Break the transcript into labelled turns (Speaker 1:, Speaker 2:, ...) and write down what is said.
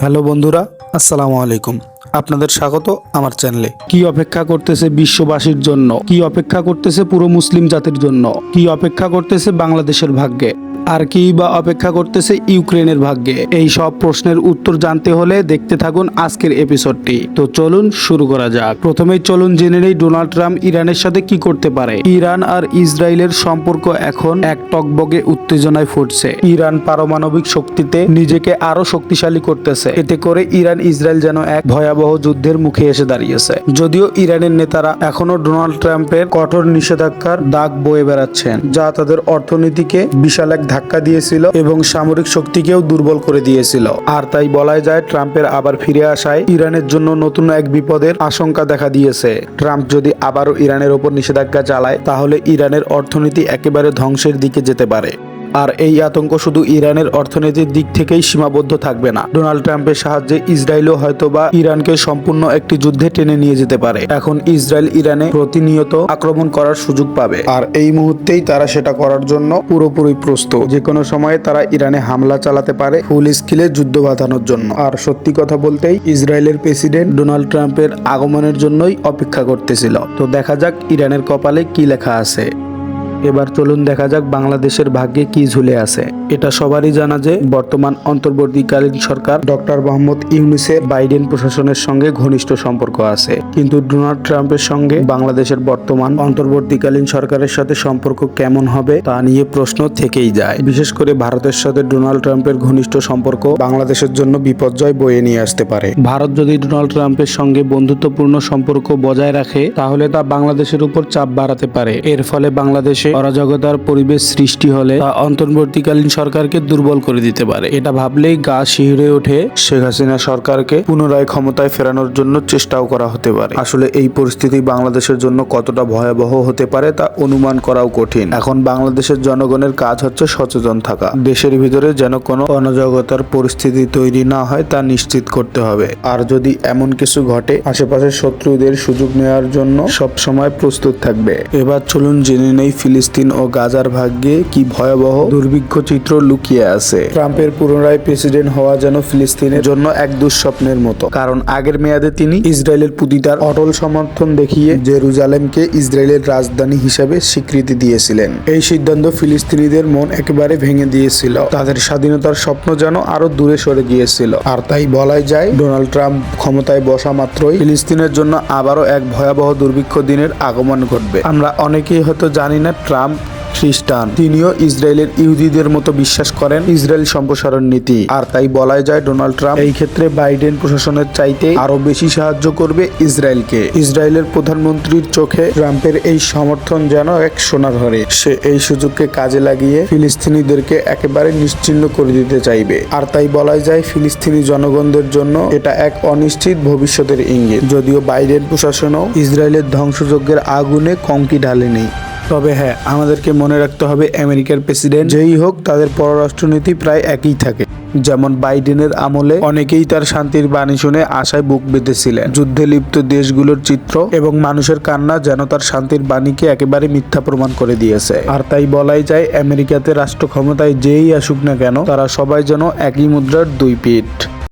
Speaker 1: Hello বন্ধুরা, আসসালামু আলাইকুম। আপনাদের স্বাগত আমার চ্যানেলে। কি অপেক্ষা করতেছে বিশ্ববাসীর জন্য? কি অপেক্ষা করতেছে পুরো মুসলিম জাতির জন্য? কি অপেক্ষা করতেছে বাংলাদেশের ভাগ্যে? আর কি বা অপেক্ষা করতেছে ইউক্রেনের ভাগ্যে? এই সব প্রশ্নের উত্তর জানতে হলে দেখতে থাকুন আজকের এপিসোডটি। তো চলুন শুরু করা যাক। প্রথমেই চলুন জেনে নেই ডোনাল্ড ট্রাম্প ইরানের সাথে কি করতে পারে। ইরান আর ইসরায়েলের সম্পর্ক এখন এক টকবগে উত্তেজনায় ফুটছে। ইরান পারমাণবিক শক্তিতে নিজেকে আরো শক্তিশালী করতেছে। এতে করে ইরান ইসরায়েল যেন এক ভয়াবহ যুদ্ধের মুখে এসে দাঁড়িয়েছে। যদিও ইরানের নেতারা এখনো ডোনাল্ড ট্রাম্পের কঠোর নিষেধাজ্ঞার দাগ বয়ে বেড়াচ্ছেন, যা তাদের অর্থনীতিকে বিশাল এক ধাক্কা দিয়েছিল এবং সামরিক শক্তিকেও দুর্বল করে দিয়েছিল। আর তাই বলাই যায় ট্রাম্পের আবার ফিরে আসায় ইরানের জন্য নতুন এক বিপদের আশঙ্কা দেখা দিয়েছে। ট্রাম্প যদি আবারও ইরানের ওপর নিষেধাজ্ঞা চালায়, তাহলে ইরানের অর্থনীতি একেবারে ধ্বংসের দিকে যেতে পারে। আর এই আতঙ্ক শুধু ইরানের অর্থনীতির দিক থেকেই সীমাবদ্ধ থাকবে না। ডোনাল্ড ট্রাম্পের সাহায্যে ইসরায়েলও হয়তোবা ইরানকে সম্পূর্ণ একটি যুদ্ধে টেনে নিয়ে যেতে পারে। এখন ইসরায়েল ইরানে প্রতিনিয়ত আক্রমণ করার সুযোগ পাবে, আর এই মুহূর্তেই তারা সেটা করার জন্য পুরোপুরি প্রস্তুত। যে কোনো সময়ে তারা ইরানে হামলা চালাতে পারে ফুল স্কেলে যুদ্ধ বাঁধানোর জন্য। আর সত্যি কথা বলতেই ইসরায়েলের প্রেসিডেন্ট ডোনাল্ড ট্রাম্পের আগমনের জন্যই অপেক্ষা করতেছিল। তো দেখা যাক ইরানের কপালে কি লেখা আছে। এবার চলুন দেখা যাক বাংলাদেশের ভাগ্যে কি ঝুলে আছে। এটা সবারই জানা যে বর্তমান অন্তর্বর্তীকালীন সরকার ডক্টর মোহাম্মদ ইউনূসের বাইডেন প্রশাসনের সঙ্গে ঘনিষ্ঠ সম্পর্ক আছে, কিন্তু ডোনাল্ড ট্রাম্পের সঙ্গে বাংলাদেশের বর্তমান অন্তর্বর্তীকালীন সরকারের সাথে সম্পর্ক কেমন হবে তা নিয়ে প্রশ্ন থেকেই যায়। বিশেষ করে ভারতের সাথে ডোনাল্ড ট্রাম্পের ঘনিষ্ঠ সম্পর্ক বাংলাদেশের জন্য বিপর্যয় বয়ে নিয়ে আসতে পারে। ভারত যদি ডোনাল্ড ট্রাম্পের সঙ্গে বন্ধুত্বপূর্ণ সম্পর্ক বজায় রাখে, তাহলে তা বাংলাদেশের উপর চাপ বাড়াতে পারে। এর ফলে বাংলাদেশে অরাজকতার পরিবেশ সৃষ্টি হলে তা অন্তর্বর্তীকালীন সরকারকে দুর্বল করে দিতে পারে। এটা ভাবলেই গা শিহরে ওঠে। শেখ হাসিনা সরকারকে পুনরায় ক্ষমতায় ফেরানোর জন্য চেষ্টাও করা হতে পারে। আসলে এই পরিস্থিতি বাংলাদেশের জন্য কতটা ভয়াবহ হতে পারে তা অনুমান করাও কঠিন। এখন বাংলাদেশের জনগণের কাজ হচ্ছে সচেতন থাকা। দেশের ভিতরে যেন কোনো অরাজকতার পরিস্থিতি তৈরি না হয় তা নিশ্চিত করতে হবে। আর যদি এমন কিছু ঘটে, আশেপাশের শত্রুদের সুযোগ নেওয়ার জন্য সব সময় প্রস্তুত থাকবে। এবার চলুন জেনে নেই ফিলিস্তিন ও গাজার ভাগ্যে কি ভয়াবহ দুর্ভিক্ষ চিত্র লুকিয়ে আছে। ট্রাম্পের পুনরায় প্রেসিডেন্ট হওয়া যেন ফিলিস্তিনের জন্য এক দুঃস্বপ্নের মতো, কারণ আগের মেয়াদে তিনি ইসরায়েলের প্রতি তার অটল সমর্থন দেখিয়ে জেরুজালেমকে ইসরায়েলের রাজধানী হিসেবে স্বীকৃতি দিয়েছিলেন। এই সিদ্ধান্ত ফিলিস্তিনিদের মন একেবারে ভেঙে দিয়েছিল। তাদের স্বাধীনতার স্বপ্ন যেন আরো দূরে সরে গিয়েছিল। আর তাই বলাই যায় ডোনাল্ড ট্রাম্প ক্ষমতায় বসা মাত্রই ফিলিস্তিনের জন্য আবারও এক ভয়াবহ দুর্ভিক্ষ দিনের আগমন ঘটবে। আমরা অনেকেই হয়তো জানি না ট্রাম্প খ্রিস্টান। তিনিও ইসরায়েলের ইহুদিদের মতো বিশ্বাস করেন ইসরায়েল সম্প্রসারণ নীতি। আর তাই বলাই যায় ডোনাল্ড ট্রাম্প এই ক্ষেত্রে বাইডেন প্রশাসনের চাইতে আরো বেশি সাহায্য করবে ইসরায়েলকে। ইসরায়েলের প্রধানমন্ত্রীর চোখে ট্রাম্পের এই সমর্থন যেন এক সোনার হরিণ। সে এই সুযোগকে কাজে লাগিয়ে ফিলিস্তিনিদেরকে একেবারে নিশ্চিহ্ন করে দিতে চাইবে। আর তাই বলাই যায় ফিলিস্তিনি জনগণদের জন্য এটা এক অনিশ্চিত ভবিষ্যতের ইঙ্গিত। যদিও বাইডেন প্রশাসনও ইসরায়েলের ধ্বংসযজ্ঞের আগুনে কঙ্কি ঢালেনি। তবে হ্যাঁ, আমাদেরকে মনে রাখতে হবে আমেরিকার প্রেসিডেন্ট যেই হোক, তাদের পররাষ্ট্রনীতি প্রায় একই থাকে। যেমন বাইডেনের আমলে অনেকেই তার শান্তির বাণী শুনে আশায় বুক বেঁধেছিলেন। যুদ্ধে লিপ্ত দেশগুলোর চিত্র এবং মানুষের কান্না যেন তার শান্তির বাণীকে একেবারে মিথ্যা প্রমাণ করে দিয়েছে। আর তাই বলাই যায় আমেরিকাতে রাষ্ট্র ক্ষমতায় যেই আসুক না কেন, তারা সবাই যেন একই মুদ্রার দুই পিঠ।